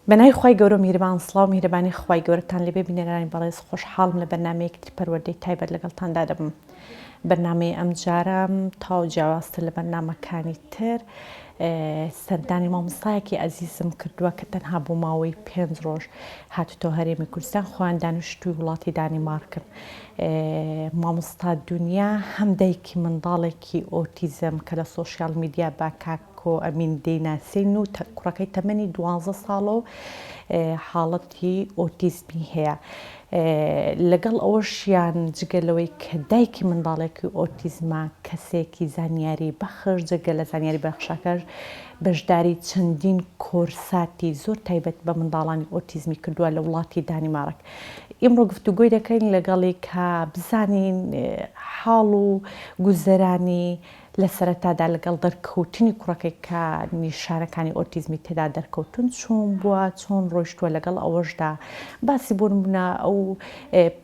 بەنای خی گەورە میهرەبان سڵاو میهرەبانی خی گەورەتان لێبێ بینێرانی بەڕێز خۆشحاڵم لە بەرنمەیەکی پەروەردەی تایبەت لەگەڵتاندا دەبم. بەرنمەی ئەم جارم تاو جیاوازتر لە بەرنمەکانی تر سەردانی مامۆستایەکی ئەزیزم کردووە کە تەنها بۆ ماوەی 5 ڕۆژ هاتوتۆ هەرێمی کوردستان خۆیان دانیشتووی وڵاتی دانیمارکن. مامۆستا دنیا هەم دایکی منداڵێکی ئۆتیزم کە لە سۆشیال میدیا با کاکۆ ئەمین دەیناسین و کوڕەکەی تەمەنی 12 ساڵە و حاڵەتی ئۆتیزمی هەیە. لەگەڵ ئەوەشیان جگەلەوەی کە دایکی منداڵێکی ئۆتیزمە کەسێکی زانیاری بەخش جگە لە زانیاری بەخشەکەش بەشداری چەندین کۆرساتی زۆر تایبەت بە منداڵانی ئۆتیزمی کردووە لە وڵاتی دانیمارک. ئێمڕۆ گفتوگۆی دەکەین لەگەڵی کە بزانین حاڵ و گوزەرانی لە سەرەتادا لەگەڵ دەرکەوتنی کوڕەکەی کە نیشانەکانی ئۆتیزمی تێدا دەرکەوتن چۆن بووە، چۆن ڕۆیشتووە لەگەڵ ئەوەشدا باسی بۆ نمونە ئەو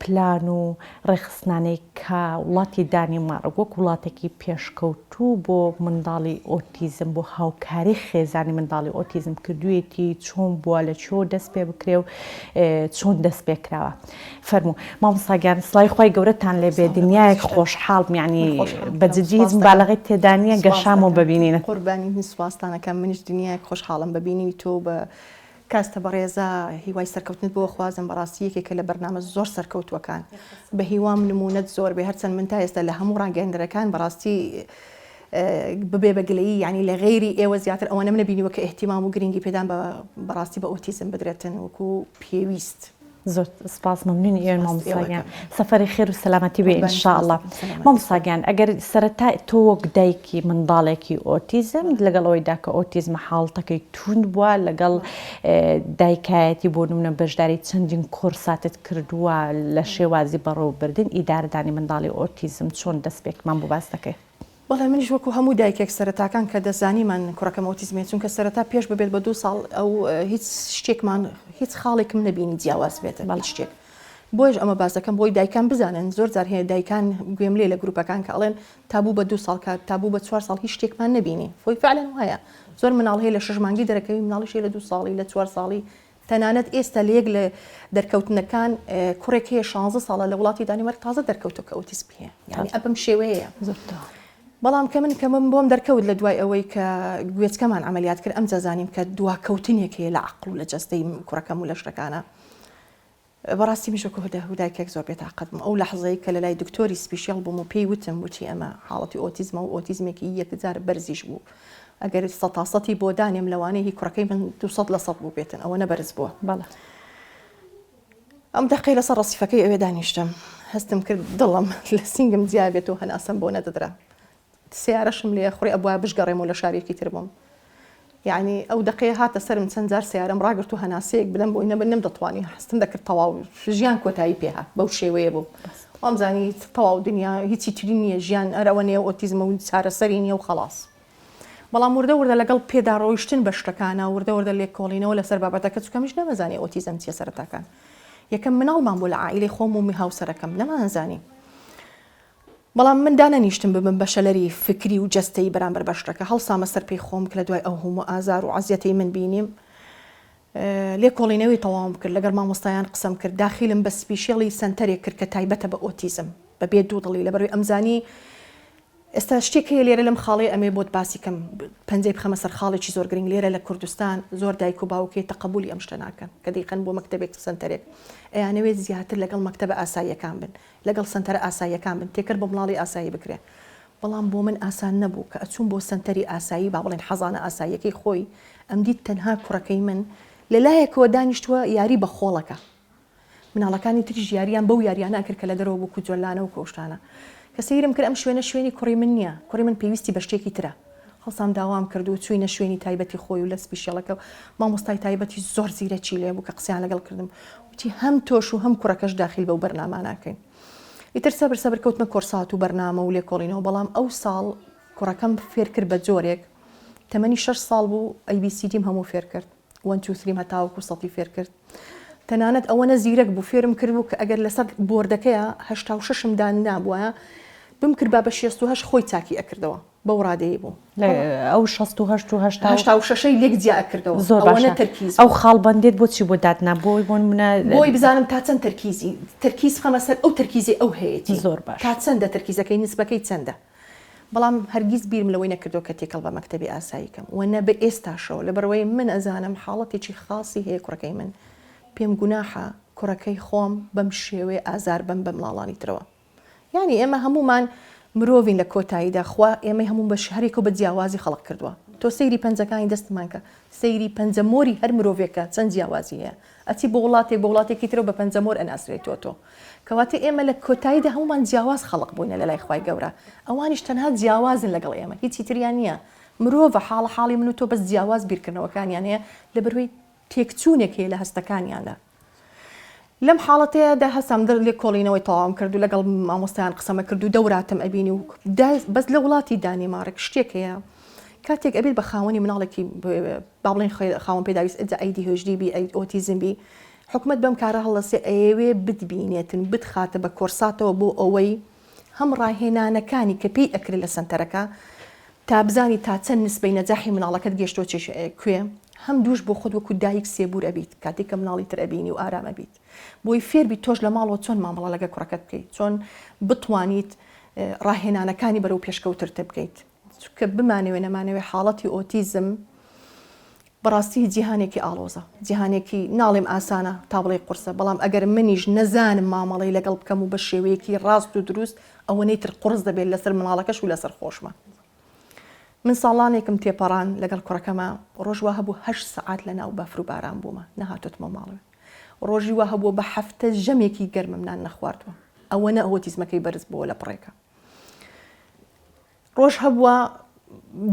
پلان و ڕێخستانەی کە وڵاتی دانیمارک وەک وڵاتێکی پێشکەوتوو بۆ منداڵی ئۆتیزم بۆ هاوکاری خێزانی منداڵی ئۆتیزم کردوویەتی چۆن بووە لە چۆ دەست پێ بکرێ و چۆن دەست پێکراوە. فەرموو مامۆستاگیان سڵای خی گەورەتان لێبێ دنیایەک خۆشحاڵم یعنی بەجددی هیچ مبالغەی تێدانیە گەشامەوە ببینینە. قوربانی سوپاسدانەکەم منیش دنیایەک خۆشحاڵم ببینی تۆ بە کاستە بەڕێزە هیوای سەرکەوتنت بۆ خوازم بەڕاستی یەکێکە لە بەرنامە زۆر سەرکەوتووەکان بە هیوام نمونەت زۆر بێ هەرچەند من تا ئێستا لە هەموو ڕاگەیاندنەکان بەڕاستی ببێ بەگلەیی ینی لە غێری ئێوە زیاتر ئەوە نەبینیوە کە احتیمام و گرنگی پێدان بەڕاستی بە ئۆتیزم بدرێتن وەکو پێویست. زۆر سپاس مەمنونی ئێوە مامۆستاگیان سەفەری خێر و سەلامەتی بێ ئینشاءڵڵا. مامۆستاگیان ئەگەر سەرەتا تۆ وەک دایکی منداڵێکی ئۆتیزم لەگەڵ ئەوەیدا کە ئۆتیزمە حاڵەتەکەی توند بووە لەگەڵ دایکایەتی بۆ نمونە بەشداری چەندین کۆرساتت کردووە لە شێوازی بەڕێوەبردن ئیدارەدانی منداڵی ئۆتیزم چۆن دەست پێکمان بۆ باس دەکەی؟ بەڵێ منیش وەکو هەموو دایکێک سەرەتاکان کە دەزانیمان کوڕەکەم ئۆتیزمێت چونکە سەرەتا پێش ببێت بە 2 ساڵ ئەو هیچ شتێکمان هیچ خاڵێکم نەبینی جیاواز بێتە بەڵ شتێک بۆیش ئەمە باس دەکەم بۆی دایکان بزانن زۆر جار هەیە دایکان گوێم لێ لە گروپەکان کە ئەڵێن تابوو بە 2 ساڵ کات تابوو بە 4 ساڵ هیچ شتێکمان نەبینی فۆی فعلەن وایە زۆر مناڵ هەیە لە 6 مانگی دەرەکەوی مناڵیشی لە 2 ساڵی لە 4 ساڵی تەنانەت ئێستا لەیەک لە دەرکەوتنەکان کوڕێک هەیە 16 ساڵە لە وڵاتی دانیمارک تازە دەرکەوتە کە ئۆتیزم هەیە یعنی ئەبم شێوەیە بەڵام کە من بۆم دەرکەوت لە دوای ئەوەی کە گوێچکەمان عملیات کرد ئەم جەزانیم کە دواکەوتنێک هەیە لە عەقڵ و لە جەستەی کوڕەکەم و لە شتەکانە بەڕاستی میشکو هودایکێک زۆر بێتاقەتم ئەو لەحظەیە کە لە لای دکتۆری سپیشیال بووم و پێی وتم وتی ئەمە حاڵەتی ئۆتیزمە و ئۆتیزمێکی یەکجار بەرزیش بوو ئەگەر 100% بۆ دانێم لەوانەیە کوڕەکەی من 200 لە 100 بوو بێتن ئەوە نەبەرز بووە. بەڵێ ئەم دەقەی لەسەر ڕەسیفەکەی ئەوێ دانیشتم هەستم کرد دڵم لە سنگم جیا بێت و هەناسەم بۆ نەدەدرا سیارەشم لێ خوڕی ئەبووە بشگەڕێم و لە شارێکی تر بووم یعنی ئەو دقەیە هاتە سەرم چەند جار سیارەم ڕاگرت و هەناسەیەک بدەم بۆی نەم دەتوانی هەستم دەکرد تەواو ژیان کۆتایی پێها بەو شێوەیە بوو ئەمزانی تەواو دنیا هیچی تری نییە ژیان ئەرەوە نێ ئۆتیزمە و چارەسەری نییە و خەڵاس بەڵام وردە لەگەڵ پێدا ڕۆیشتن بە شتەکانە وردە لێکۆڵینەوە لەسەر بابەتەکە چکەمیش نەمەزانی ئۆتیزم چیە سەرەتاکان یەکەم مناڵمان بوو لە عائیلەی خۆم و هاوسەرەکەم نەمانزانی بەڵام من دانەنیشتم ببم بە شەلەری فکری و جەستەی بەرامبەر بە شتەکە هەڵسامە سەر پێی خۆم کە لە دوای ئەو هەموو ئازار و عەزیەتەی من بینیم لێکۆڵینەوەی تەواوم کرد لەگەڵ مامۆستایان قسەم کرد داخلم بە سپیشیالی سنتەرێک کرد کە تایبەتە بە ئۆتیزم بەبێ دوودڵی لەبەروی ئەمزانی ئێستا شتێک هەیە لێرە لەم خاڵی ئەمێ بۆت باسیکەم پەنجەی بخەمە سەر خاڵێکی زۆر گرنگ لێرە لە کوردستان زۆر دایک و باوکێ تەقبولی ئەم شتە ناکەن کە دەیخەن بۆ مەکتەبێک سنتەرێک ئەیانەوێت زیاتر لەگەڵ مەکتەبە ئاساییەکان بن لەگەڵ سنتەرە ئاساییەکان بن تێکرد بە مڵاڵی ئاسایی بکرێ بەڵام بۆ من ئاسان نەبوو کە ئەچوون بۆ سنتەری ئاسایی با بڵێن حەزانە ئاساییەکەی خۆی ئەم دیت تەنها کوڕەکەی من لەلایەکەوە دانیشتووە یاری بە خۆڵەکە مناڵەکانی تریش یاریان بەو یاریانە کرد کە لە دەرەوە بوو جۆلانە و کۆشتانە کە سەیرم کرد ئەم شوێنی کوڕی من نییە کوڕی من پێویستی بە شتێکی ترە هەڵسام داوام کرد و چوینە شوێنی تایبەتی خۆی و لە سپیشیالەکە مامۆستای تایبەتی زۆر زیرەکی لێ بوو کە قسەیان لەگەڵ کردم وتی هەم تۆش و هەم کوڕەکەش داخل بەو بەرنامە ناکەین ئیتر سەبر کەوتمە کۆرسات و بەرنامە و لێکۆڵینەوە بەڵام ئەو ساڵ کوڕەکەم فێر کرد بە جۆرێک تەمەنی 6 ساڵ بوو ABCDم هەموو فێر کرد 1 2 3 هەتاوەکو سەڵی فێر کرد تەنانەت ئەوە نەزیرەک بوو فێرم کرد بوو کە ئەگەر لەسەر بۆردەکەیە 86 دان نابووە بم کرد با بە 68 خۆی چاکی ئەکردەوە بەو ڕادەیە بوو ئەو 16 لێک جیا کردەوە زۆر باشە تەرکیز ئەو خاڵبندێت بۆچی بۆ دادنا بۆی بزانم تا چەند تەرکیز خەمە سەر ئەو تەرکیزی ئەو هەیەی زۆر باش تا چەندە تەرکیزەکەی نسبەکەی چەندە بەڵام هەرگیز بیرم لەوەی نەکردو کە تێکەڵ بە مەکتەبی ئاساییکەم وەنە بە ئێستاشەوە لە بەرەوەی من ئەزانم حاڵەتێکی خاصی هەیە کوڕەکەی من پێم گوناحە کوڕەکەی خۆم بەم شێوەیە ئازار بم بە مڵاڵانی ترەوە یعنی ئێمە هەمومان مرۆڤین لە کۆتاییدا خوا ئێمە هەموو بە شهرێک و بە جیاوازی خەڵق کردووە تۆ سەیری پەنجەکانی دەستمان کە سەیری پەنجەمۆری هەر مرۆڤێکە چەند جیاوازی هەیە ئەچی بۆ وڵاتێکی ترەوە بە پەنجەمۆر ئەناسرێتەوە تۆ کەواتە ئێمە لە کۆتاییدا هەمومان جیاواز خەڵق بووینە لە لای خوای گەورە ئەوانیش تەنها جیاوازن لەگەڵ ئێمە هیچی تریان نییە مرۆڤە حاڵی من و تۆ بەس جیاواز بیرکردنەوەکانیان هەیە لە بەروەی تێکچوونێک هەیە لە هەستەکانیاندا لەم حاڵەتەیەدا هەستم لێ کۆڵینەوەی تەواوم کرد و لەگەڵ مامۆستایان قسەمە کرد و دەوراتم ئەبینی و بەس لە وڵاتی دانیمارک شتێک هەیە کاتێک ئەبێت بە خاوەنی مناڵێکی با بڵێن خاوەن پێداویست ئەیدی هێژدی بی ئۆتیزم بی حکومت بەم کارە هەڵەسێ ئەوێ بتبینێتن بتخاتە بە کۆرساتەوە بۆ ئەوەی هەم ڕاهێنانەکانی کە پێی ئەکرێت لە سنتەرەکە تا بزانی تا چەند نسبەی نەجاحی مناڵەکەت گەشتۆ کوێ هەم دووش بۆ خۆت وەکو دایک سێبور ئەبیت کاتێک کە مناڵی تر ئەبینی و ئارامە بیت بۆی فێربی تۆش لە ماڵەوە چۆن مامەڵە لەگە کوڕەکەت بکەیت چۆن بتوانیت ڕاهێنانەکانی بەرەو پێشکەوترتە بکەیت کە بمانەوێ نەمانەوێ حاڵەتی ئۆتیزم بەڕاستی جیهانێکی ئاڵۆزە جیهانێکی ناڵێم ئاسانە تا بڵێ قورسە بەڵام ئەگەر منیش نەزانم مامەڵەی لەگەڵ بکەم و بە شێوەیەکی ڕاست و دروست ئەوەنەی تر قورس دەبێت لەسەر مناڵەکەش و لەسەر خۆشمە من ساڵانێکم تێپەڕان لەگەڵ کوڕەکەمە ڕۆژوا هەبوو 8 سەعات لە ناو بەفر و باران بوومە نەهاتوتمە ماڵەوە ڕۆژی وا هەبووە بە هەفتە ژەمێکی گەرممنان نەخواردوە ئەوەنە ئۆتیزمەکەی بەرز بووە لە پڕێکە ڕۆژ هەبووە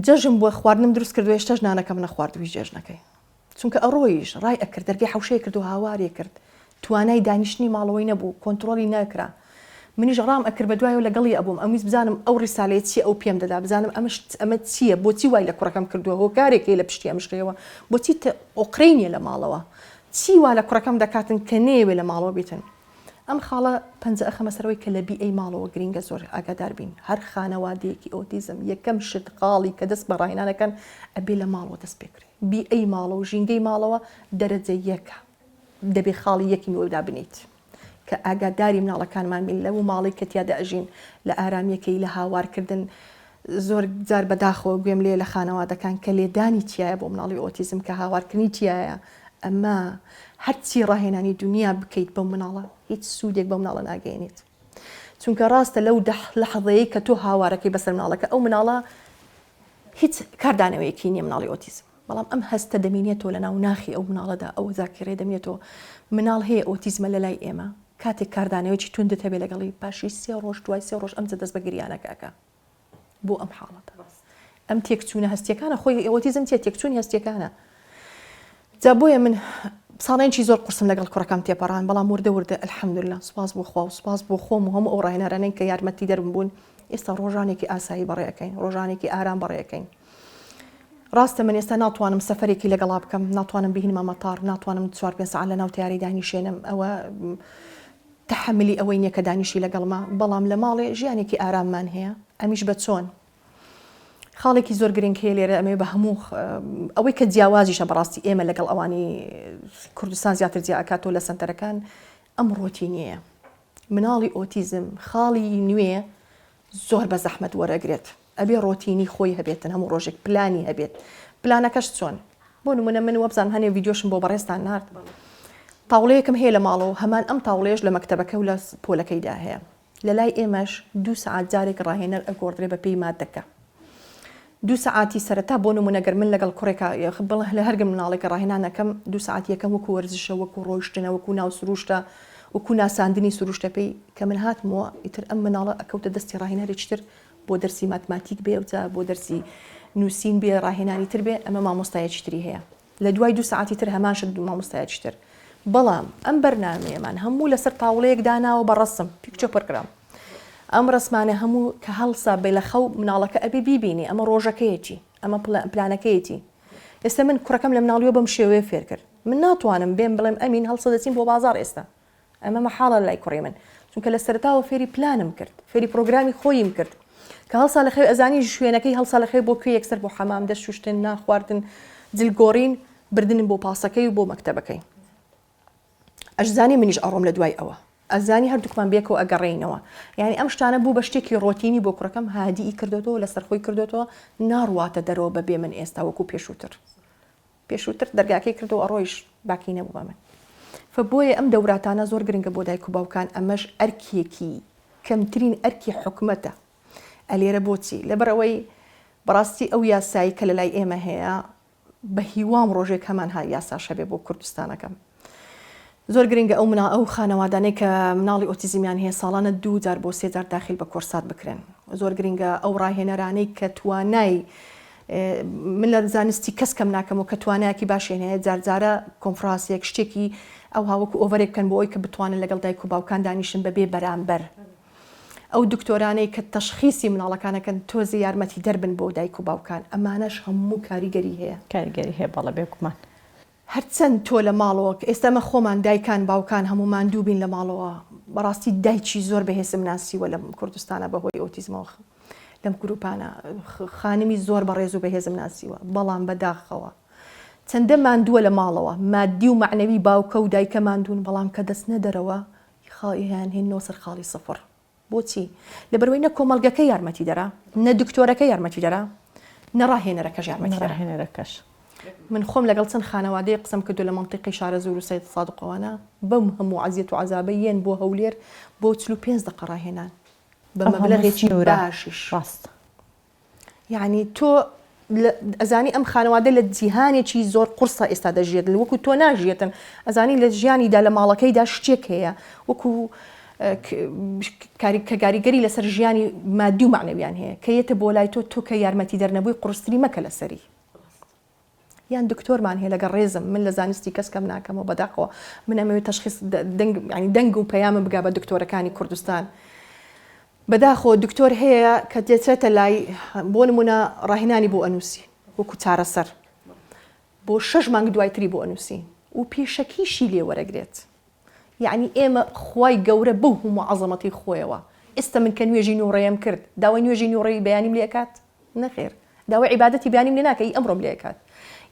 جەژم بۆ خواردنم دروست کردو هێشتاش نانەکەم نەخواردوی جێژنەکەی چونکە ئەڕۆیش ڕای ئەکرد دەرگای حوشەیە کرد و هاوارێ کرد توانای دانیشتنی ماڵەوەی نەبوو کۆنتترۆلی ناکرا منیش ڕام ئەکرد بە دوایەوە لەگەڵی ئەبووم ئەمیز بزانم ئەو ڕیسالەیە چی ئەو پێم دەدا بزانم ئەمە چییە بۆچی وای لە کوڕەکەم کردووە هۆکارێکی لە پشتی ئەمشتەوە بۆچی ئۆقرینیە لە ماڵەوە چی وا لە کوڕەکەم دەکاتن کە نێوێ لە ماڵەوە بیتن ئەم خاڵە پەنجە ئەخەمەسەرەوەی کە لە بیئەی ماڵەوە گرینگە زۆر ئاگادار بین هەر خانەوادەیەکی ئۆتیزم یەکەم شت قاڵی کە دەست بە ڕاهێنانەکەن ئەبێ لە ماڵەوە دەست پێکرێ بیئەی ماڵەوە و ژینگەی ماڵەوە دەرەجە یەکە دەبێ خاڵی یەکی نوێدا بنیت کە ئاگاداری مناڵەکانمان بین لەو ماڵی کە تیادا ئەژین لە ئارامیەکەی لە هاوارکردن زۆر جار بەداخەوە گوێم لێ لە خانەوادەکان کە لێدانی تایە بۆ مناڵی ئۆتیزم کە هاوارکردنی تایە ئەمە هەرچی ڕاهێنانی دنیا بکەیت بە مناڵە هیچ سوودێک بە مناڵە ناگەێنێت چونکە ڕاستە لەو لەحظەیە کە تۆ هاوارەکەی بەسەر مناڵەکە ئەو مناڵە هیچ کاردانەوەیەکی نییە مناڵی ئۆتیزم بەڵام ئەم هەستە دەمێنێتەوە لە ناو ناخی ئەو مناڵەدا ئەو زاکرێ دەمێتەوە مناڵ هەیە ئۆتیزمە لە لای ئێمە کاتێک کاردانەوەی توندت هەبێ لەگەڵی پاشی 3 ڕۆژ دوای 3 ڕۆژ ئەمجە دەست بە گریانەکەکە بۆ ئەم حاڵەتە ئەم تێکچوونە هەستیەکانە خۆی ئۆتیزم تێکچوونی هەستیەکانە جا بۆیە من ساڵێنی زۆر قورسم لەگەڵ کوڕەکەم تێپەڕان بەڵام وردە الحەمدوللا سوپاس بۆ خوا و سوپاس بۆ خۆم و هەموو ئەو ڕاهێنەرانەی کە یارمەتی دەرم بوون ئێستا ڕۆژانێکی ئاسایی بەڕێەکەین ڕۆژانێکی ئارام بەڕێەکەین ڕاستە من ئێستا ناتوانم سەفەرێکی لەگەڵا بکەم ناتوانم بهینمە مەتار ناتوانم 4-5 ساعت لە ناو تیاری دانیشێنم ئەوە تەحملی ئەوەی نییە کە دانیشی لەگەڵما بەڵام لە ماڵێ ژیانێکی ئاراممان هەیە ئەمیش بە چۆن خاڵێکی زۆر گرنگ هەیە لێرە ئەمێ بە هەموو ئەوەی کە جیاوازیشە بەڕاستی ئێمە لەگەڵ ئەوانی کوردستان زیاتر جیاکاتۆ لە سنتەرەکان ئەم ڕۆتینیەیە مناڵی ئۆتیزم خاڵی نوێ زۆر بە زەحمەت وەرەگرێت ئەبێ ڕۆتینی خۆی هەبێتن هەموو ڕۆژێک پلانی هەبێت پلانەکەش چۆن بۆ نمونە من وەبزان هەنێ ڤیدیۆشم بۆ بەڕێستان نارد تاوڵەیەکم هەیە لە ماڵەوە هەمان ئەم تاوڵێش لە مەکتەبەکە و لە پۆلەکەیدا هەیە لە لای ئێمەش 2 سەعات جارێک ڕاهێنەر ئەگۆڕدرێ بە پێی مادەکە 2 سەعاتی سەرەتا بۆ نمونەگەر من لەگەڵ کوڕێکە بڵێ لە هەرگم مناڵێکە ڕاهێنانەکەم 2 سەعاتیەکەم وەکو وەرزشە وەکو ڕۆیشتنە وەکو ناو سروشتە وەکو ناساندنی سروشتە پێی کە من هاتمەوە ئیتر ئەم مناڵە ئەکەوتە دەستی ڕاهێنەرێکتر بۆ دەرسی ماتماتیک بێ وجا بۆ دەرسی نووسین بێ ڕاهێنانی تر بێ ئەمە مامۆستایەکی تری هەیە لە دوای 2 سەعاتی تر هەماشت مامۆستایەکی تر بەڵام ئەم بەرنامەیەمان هەموو لەسەر تاوڵەیەک داناوە بە ڕەسم پیکچە پڕکرام ئەم ڕسمانە هەموو کە هەڵسا بێ لە خەو مناڵەکە ئەبێ بیبینی ئەمە ڕۆژەکەیەکی ئەمە پلانەکەیەتی ئێستا من کوڕەکەم لە مناڵیەوە بەم شێوەیە فێر کرد من ناتوانم بێم بڵێم ئەمین هەڵسە دەچین بۆ بازار ئێستا ئەمە مەحاڵە لای کوڕی من چونکە لە سەرتاوە فێری پلانم کرد فێری پرۆگرامی خۆیم کرد کە هەڵسا لە خێو ئەزانی شوێنەکەی هەڵسا لە خێو بۆ کوێ یەکسەر بۆ حەمام دەست شوشتن ناخواردن جلگۆڕین بردنن بۆ پاسەکەی و بۆ مەکتەبەکەی ئەشزانی منیش ئەڕۆم لە دوای ئەوە ئەزانی هەردووکمان بێکەوە ئەگەڕێینەوە یعنی ئەم شتانە بوو بە شتێکی ڕۆتینی بۆ کوڕەکەم هادی کردوەوە لە سەرخۆی کردوەوە ناڕواتە دەرەوە بەبێ من ئێستا وەکو پێشووتر دەرگاکەی کردەوە ئەڕۆیش باکی نەبوو بە من فبۆیە ئەم دەوراتانە زۆر گرنگە بۆ دایک و باوکان ئەمەش ئەرکێکی کەمترین ئەرکی حکومەتە ئەلێرە بۆچی لەبەرەوەی بەڕاستی ئەو یاسایی کە لە لای ئێمە هەیە بە هیوام ڕۆژێک هەمان ها یاساش هەبێ بۆ کوردستانەکەم زۆر گرنگە ئەو خانەوادانەی کە مناڵی ئۆتیزمیان هەیە ساڵانە 2000 بۆ 3000 داخل بە کۆرسات بکرێن زۆر گرنگە ئەو ڕاهێنەرانەی کە توانای من لە زانستی کەس کەم ناکەم و کە توانایەکی باشێن هەیە جارجارە کۆنفرانسێک شتێکی ئەو هاوەکو ئۆڤەرێک بکەن بۆ ئەوی کە بتوانن لەگەڵ دایک و باوکان دانیشن بەبێ بەرامبەر ئەو دکتۆرانەی کە تەشخیصی مناڵەکانەکەن تۆزی یارمەتی دەربن بۆ دایک و باوکان ئەمانەش هەموو کاریگەری هەیە بەڵە بێکمان هەرچەند تۆ لە ماڵەوە ئێستامە خۆمان دایکان باوکان هەمومان دووبین لە ماڵەوە بەڕاستی دایکی زۆر بەهێزم ناسیوە لە کوردستانە بەهۆی ئۆتیزمەوە لەم گروپانە خانمی زۆر بەڕێز و بەهێزم ناسیوە بەڵام بەداخەوە چەندە ماندووە لە ماڵەوە مادی و معنەوی باوکە و دایکە ماندوون بەڵام کە دەست نەدەرەوە خاڵیان هێنەوە سەر خاڵی سەفر بۆچی لەبەرەوەی نە کۆمەڵگەکە یارمەتی دەرا نە دکتۆرەکە یارمەتی دەرا نەڕاهێنەرەکەش یارمەتی دەرا من خۆم لەگەڵ چەند خانەوادەی قسم کردو لە منطقی شارە زۆر و سید سادقەوانە بەم هەموو عەزیەت و عەزابەیەن بۆ هەولێر بۆ 45 دقە ڕاهێنان بە مەبلەغێکی باشیش ڕاست یعنی تۆ ئەزانی ئەم خانەوادە لە جیهانێکی زۆر قورسە ئێستا دەژێت وەکو تۆ ناژێتن ئەزانی لە ژیانیدا لە ماڵەکەیدا شتێک هەیە وەکو کە کاریگەری لەسەر ژیانی مادی و معنەویان هەیە کە یەتە بۆ لای تۆ کە یارمەتی دەرنەبووی قورستری مەکە لەسەری یان دکتۆرمان هەیە لەگە ڕێزم من لە زانستی کەس کەم ناکەمەوە بەداخەوە من ئەمەوێت تەشخیص دەنگ و پەیامم بگا بە دکتۆرەکانی کوردستان بەداخەوە دکتۆر هەیە کە دێترێتە لای بۆ نمونە ڕاهێنانی بۆ ئەنووسی وەکو چارەسەر بۆ 6 مانگ دوایتری بۆ ئەنووسی و پێشەکیشی لێ وەرەگرێت یعنی ئێمە خوای گەورە بەو هەموو عەزەمەتی خۆیەوە ئێستا من کە نوێژی نوڕێم کرد داوای نوێژی نوڕێی بەیانیم لێ کات نەخێر داوای عیبادەتی بەیانیم لێ ناکەی ئەمڕۆم لێ کات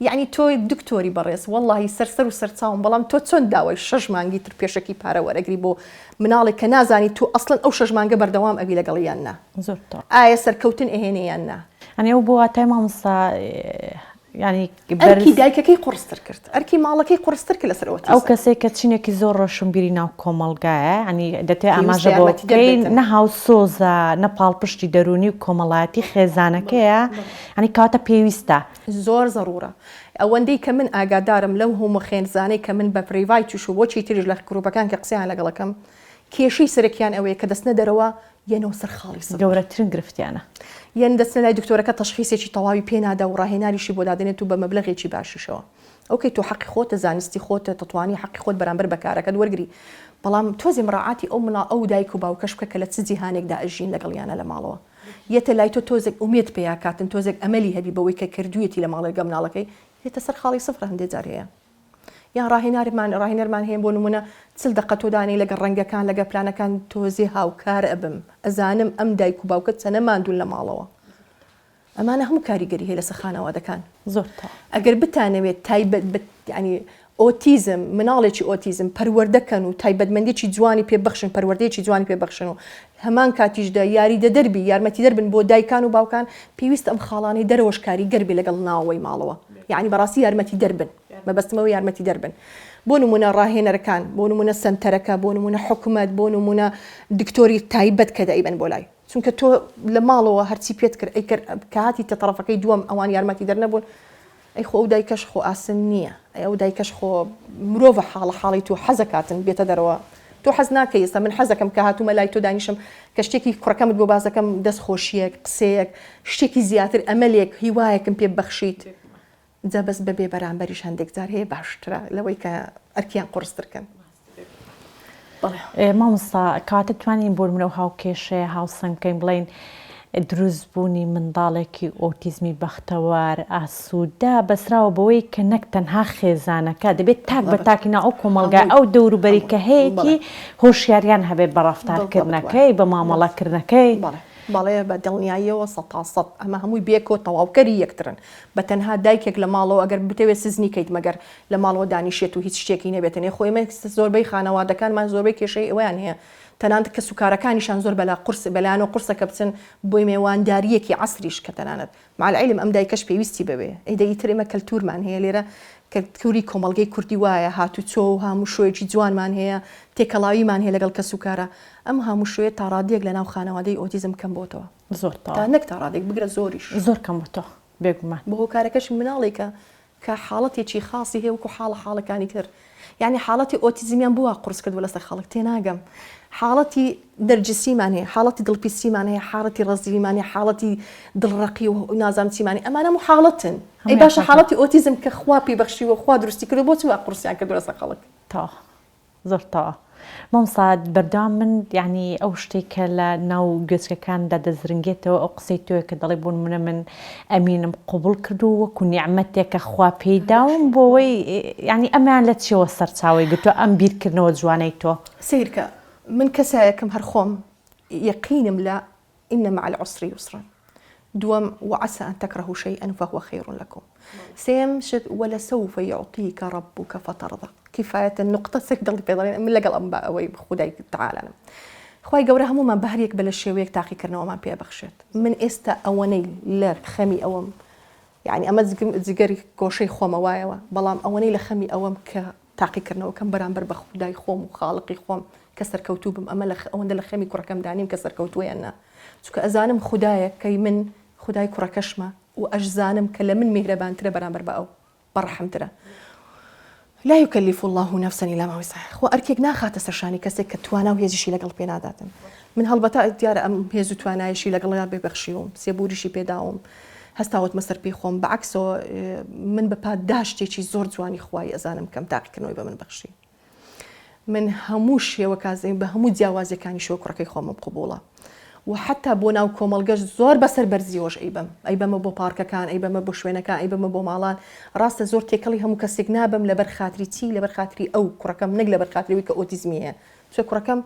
یعنی تۆ دکتۆری بەڕێز واللهی سەرسەر و سەرچاوم بەڵام تۆ چۆن داوای 6 مانگی تر پێشەکی پارە وەرەگری بۆ مناڵێک کە نازانی تو ئەسڵەن ئەو 6 مانگە بەردەوام ئەبی لەگەڵ یان نا زۆر ئایا سەرکەوتن ئەهێنێ یان نا ئەنێ ئەو بۆ واتای مامۆستا ینی ئەرکی دایکەکەی قورستر کرد ئەرکی ماڵەکەی قورستر کرد لەسەرەوە ئەو کەسێک کە چینێکی زۆر ڕۆشنبیری ناو کۆمەڵگایە ئەنی دەتێ ئاماژە بۆکەی نە هاوسۆزە نە پاڵپشتی دەرونی و کۆمەڵایەتی خێزانەکەیە ئەنی کاتە پێویستە زۆر زەڕورە ئەوەندەی کە من ئاگادارم لەو هەموو خێنزانەی کە من بە پرەیڤای توش و بۆچی تریش لە گروپەکان کە قسەیان لەگەڵەکەم کێشەی سەرەکیان ئەوەیە کە دەستنە دەرەوە یەنەوە سەر خاڵی گەورەترین گرفتیانە یان دەستنە لای دکتۆرەکە تەشخیصێکی تەواوی پێنادا و ڕاهێناریشی بۆ دادێنێت و بە مەبلەغێکی باشیشەوە ئەوکەی تۆ حەقی خۆتە زانستی خۆتە تتوانی حەقی خۆت بەرامبەر بەکارەکەت وەرگری بەڵام تۆزی مڕاعاتی ئەو دایک و باوکەش بکە کە لە چ جیهانێکدا ئەژین لەگەڵیانە لە ماڵەوە یەتە لای تۆ تۆزێک ئومێد پێیا کاتن تۆزێک ئەمەلی هەبی بەوەی کە کردوویەتی لە ماڵێک مناڵەکەی هێتە سەر خاڵی سفر هەندێک جار هەیە یان ڕاهێنەرمان هەیە بۆ نمونە چل دقە تۆدانی لەگە ڕەنگەکان لەگە پلانەکان تۆزی هاوکار ئەبم ئەزانم ئەم دایک و باوکە چەنە ماندوون لە ماڵەوە ئەمانە هەموو کاریگەری هەیە لەسەر خانەوادەکان زۆر ئەگەر بتانەوێت تایبەت ینی ئۆتیزم مناڵێکی ئۆتیزم پەروەردەکەن و تایبەتمەندێکی جوانی پێبەخشن پەروەردەیەکی جوانی پێبەخشن و هەمان کاتیشدا یاریدە دەربی یارمەتی دەربن بۆ دایکان و باوکان پێویست ئەم خاڵانەی دەرەوەش کاریگەر بێ لەگەڵ ناوەوەی ماڵەوە یعنی بەڕاستی یارمەتی دەربن مەبەستمەوە یارمەتی دەربن بۆ نمونە ڕاهێنەرەکان بۆ نمونە سەنتەرەکە بۆ نمونە حکوومەت بۆ نمونە دکتۆری تایبەت کە دەیبن بۆ لای چونکە تۆ لە ماڵەوە هەرچی پێت کرد ئەیکرد کاتی تەطرەفەکەی دووەم ئەوان یارمەتی دەرنەبوون ئەی خۆ ئەو دایکەش خۆ ئاسن نییە ئەو دایکەش خۆ مرۆڤە حاڵی تو حەزەکاتن بێتە دەرەوە تۆ حەز ناکەی ئێستا من حەزەکەم کە هاتوومە لای تۆ دانیشم کە شتێکی کوڕەکەمت بۆ بازەکەم دەست خۆشیەک قسەیەک شتێکی زیاتر ئەمەلێک هیوایەکم پێ بەخشیت جا بەس بەبێ بەرامبەریش هەندێک جار هەیە باشترە لەوەی کە ئەرکیان قورسترکەن مامۆستا کاتە توانین بۆ منە و هاوکێشەیە هاوسەنگکەین بڵین دروستبوونی منداڵێکی ئۆتیزمی بەختەوار ئاسوودا بەسراوە بەوەی کە نەک تەنها خێزانەکە دەبێت تاک بە تاکینا ئەو کۆمەڵگای ئەو دەوروبەری کە هەیەکی هۆشیاریان هەبێت بە ڕەفتارکردنەکەی بە مامەڵەکردنەکەی بەڵێ بە دڵنیاییەوە 100% ئەمە هەمووی بێکۆ تەواوکەری یەکترن بە تەنها دایکێک لە ماڵەوە ئەگەر بتەوێت سزنی کەیت مەگەر لە ماڵەوە دانیشێت و هیچ شتێکی نەبێتنێ خۆی زۆربەی خانەوادەکانمان زۆربەی کێشەی ئەویان هەیە تەنانەت کە سوکارەکانیشان زۆر بەلا قورس بەلایەنەوە قورسەکە بچن بۆی میێوانداریەکی عەسریش کە تەنانەت مع العیلم ئەم دایکەش پێویستی ببێ ئەیدە ئیتر ئێمە کەلتورمان هەیە لێرە کەلتوری کۆمەڵگەی کوردی وایە هاتوچۆ و هەموو شوێکی جوانمان هەیە تێکەڵاویمان هەیە لەگەڵ کە سوکارە ئەم هەموو شوێ تا ڕادێک لە ناو خانەوادەی ئۆتیزم کەم بۆتەوە زۆر تا نەک تا ڕادێک بگرە زۆریش زۆر کەم بۆتەوە بێگومان بۆ کارەکەش مناڵێکە کە حاڵەتێکی خاصی هەیە وەکو حاڵەکانی تر یعنی حاڵەتی ئۆتیزمیان بووە قورس کردووە لەسەر خەڵک تێناگەم حاڵەتی دەرجسیمان هەیە حاڵەتی دڵپیسیمان هەیە حاڵەتی ڕزیمان هەیە حاڵەتی دڵڕەقی و نازام چیمانی ئەمانە و حاڵەتن ئەی باشە حاڵەتی ئۆتیزم کە خوا پێبەخشیوە خوا دروستی کردو بۆ چوە قورسیان کردووە لەسەر خەڵک تا زۆر تا مامساد بەردەوام من یعنی ئەو شتێکە لە ناو گوێچکەکاندا دەزرنگێتەوە ئەو قسەی تۆیە کە دەڵێ بوون منە من ئەمینم قوبول کردو وەکو نیعمەتێکە خوا پێیداوم بۆەوەی یعنی ئەمیان لە چیەوە سەرچاوی گرتووە ئەم بیرکردنەوە جوانەی تۆ سیرکە من کەسایەکەم هەر خۆم یەقینم لە إن مع العسر يسرا دوم وعسى أن تكرهوا شيئا فهو خير لكم سيمشد ولسوف يعطيك ربك فترضى كفاية النقطة سكدل بيضلين من لقى الأنباء وي خداي تعالى خواي جورا همو من بهريك بلا الشيويك تاقي كرنا وما بيا بخشت من استا أوني لا خمي أوم يعني أما زجري كوشي خوما وايوا بلام أوني لخمي أوم كتاقي كرنا وكم برامبر بخداي خوم وخالقي خوم كسر كوتوبم أما أون لخمي كرا كم دانيم كسر كوتوي أنا چونکە ئەزانم خدایە کەی من خدای کوڕەکەشمە و ئەشزانم کە لە من میهرەبانترە بەرامبەر بە ئەو بەڕەحمترە لا يكلف الله نفسا إلا ما وسعها خو ئەرکێک ناخاتە سەرشانی کەسێک کە توانا و هێزیشی لەگەڵ پێ ناداتن من هەڵبەتە دیارە ئەم هێز و توانایشی لەگەڵیان بێبەخشیوم سێبوریشی پێداوم هەستاوت مەسەر پێی خۆم بەعکسەوە من بە پاداشتێکی زۆر جوانی خوای ئەزانم کەم تاقیکردنەوەی بە من بەخشی من هەموو شێوە کازیم بە هەموو جیاوازەکانی شێوە کوڕەکەی خۆمم قبوڵە وحتى بۆ ناو کۆمەڵگەش زۆر بەسەر بەرزیەوەش ئەیبەمە بۆ پارکەکان ئەیبەمە بۆ شوێنەکان ئەیبەمە بۆ ماڵان ڕاستە زۆر تێکەڵی هەموو کەسێک نابم لەبەر خاتری چی لەبەر خاتری ئەو کوڕەکەم نەک لەبەر خاتریەوەی کە ئۆتیزمی هەیە چۆ کوڕەکەم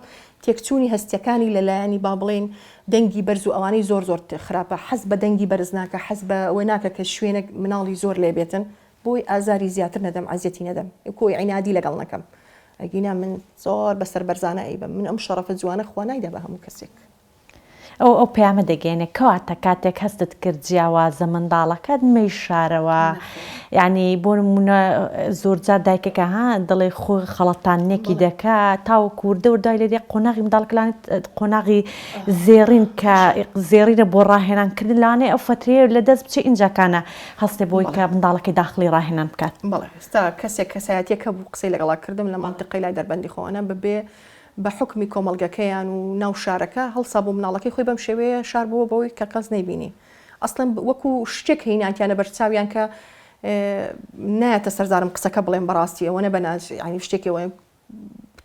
تێکچوونی هەستیەکانی لەلایەنی با بڵێن دەنگی بەرز و ئەوانەی زۆر خراپە حەز بە دەنگی بەرز ناکە حەز بە ئەوە ناکە کە شوێنە مناڵی زۆر لێبێتن بۆی ئازاری زیاتر نەدەم عەزیەتی نەدەم کۆی عینادی لەگەڵ نەکەم ئەگینا من زۆر بەسەر بەرزانە ئەیبەم من ئەم شەڕەفە جوانە خوا نایدا بە هەموو کەسێک ئەو پەیامە دەگەێنێ کەواتە کاتێک هەستت کرد جیاوازە منداڵەکەت مەی شارەوە یعنی بۆ نمونە زۆرجار دایکەکە ها دڵێ خۆی خەڵەتانێکی دەکات تاوە کووردە و دوای لێ قۆناغی منداڵکلانت قۆناغی زێڕین کە زێڕینە بۆ ڕاهێنانکردن لەوانەیە ئەو فترەیە لە دەست بچێ ئینجاکانە هەستێ بۆی کە منداڵەکەی داخلی ڕاهێنان بکات بەڵێ ئێستا کەسێک کەسایەتیەکە بوو قسەی لەگەڵا کردم لە مانتقی لای دەربەندی خۆوانە ببێ بە حکمی کۆمەڵگەکەیان و ناو شارەکە هەڵسا بۆ مناڵەکەی خۆی بەم شێوەیە شار بووە بەوەی کە کەس نەیبینی ئەسڵەن وەکو شتێک هینانکیانە بەرچاویان کە نایەتە سەرزارم قسەکە بڵێن بەڕاستی ئەوە نەبەناش ینی شتێکەوە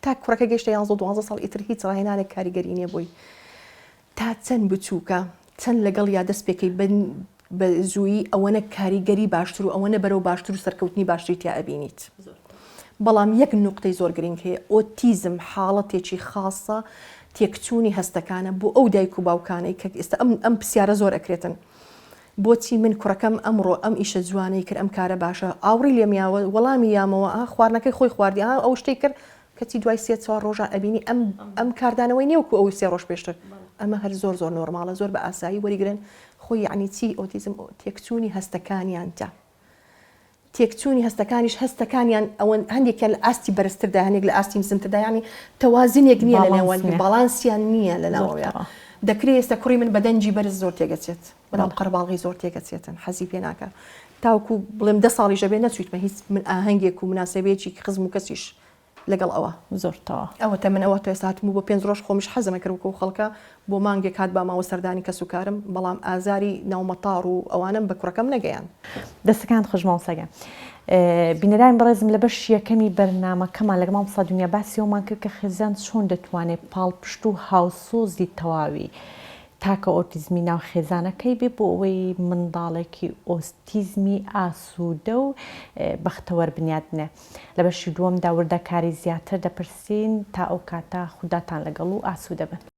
تا کوڕەکە گەشتە 11 ساڵ ئیتر هیچ ڕاهێنانێک کاریگەری نییە بووی تا چەند بچووکە چەند لەگەڵ یا دەست پێکەی بە زوویی ئەوەنە کاریگەری باشتر و ئەوەنە بەرەو باشتر و سەرکەوتنی باشتری تیا ئەبینیت بەڵام یەک نوقتەی زۆر گرنگ هەیە ئۆتیزم حاڵەتێکی خاصە تێکچوونی هەستەکانە بۆ ئەو دایک و باوکانەی کە ئێستا ئەم پرسیارە زۆر ئەکرێتن بۆچی من کوڕەکەم ئەمڕۆ ئەم ئیشە جوانەی کرد ئەم کارە باشە ئاوڕی لێمیاوە وەڵامی یامەوە خواردنەکەی خۆی خواردی ئەو شتێک کرد کەچی دوای 3-4 ڕۆژە ئەبینی ئەم کاردانەوەی نێوکو ئەوی 3 ڕۆژ پێشتر ئەمە هەر زۆر نۆرماڵە زۆر بە ئاسایی وەریگرن خۆی یعنی چی ئۆتیزم تێکچوونی هەستەکانیان تا تێکچوونی هەستەکانیش هەستەکانیان ئەوەن هەندێکیان لە ئاستی بەرزتردا هەندێک لە ئاستی مزنتردا ینی تەوازنێک نییە لە نێوان باڵانسیان نییە لە ناوەوە دەکرێت ئێستا کوڕی من بە دەنجی بەرز زۆر تێگەچێت بەڵام قەرباڵغی زۆر تێگەچێتن حەزی پێ ناکە تاوکو بڵێم 10 ساڵی ژەبێ نەچویتمە هیچ من ئاهەنگێک و مناسبەیەکی خزم و کەسیش لەگەڵ ئەوە زۆرتەوە ئەوەتە من ئەوە تۆ ئێستاتم بۆ 5 ڕۆژ خۆمیش حەزمە کردوکە و خەڵکە بۆ مانگێک هات با ماوە سەردانی کەس و کارم بەڵام ئازاری ناومەتاڕ و ئەوانم بە کوڕەکەم نەگەیان دەستەکان خۆشماوسەگە بینەران بەڕێزم لە بەش یەکەمی بەرنامەکەمان لەگەڵ مامۆستا دنیا باسیەوەمان کرد کە خێزان چۆن دەتوانێت پاڵپشت و هاوسۆزی تەواوی تاکە ئۆتیزمی ناو خێزانەکەی بێ بۆ ئەوەی منداڵێکی ئۆتیزمی ئاسوودە و بەختەوەر بنیاتنێ لە بەشی دووەمدا وردەکاری زیاتر دەپرسین تا ئەو کاتە خوداتان لەگەڵ و ئاسوودە بن.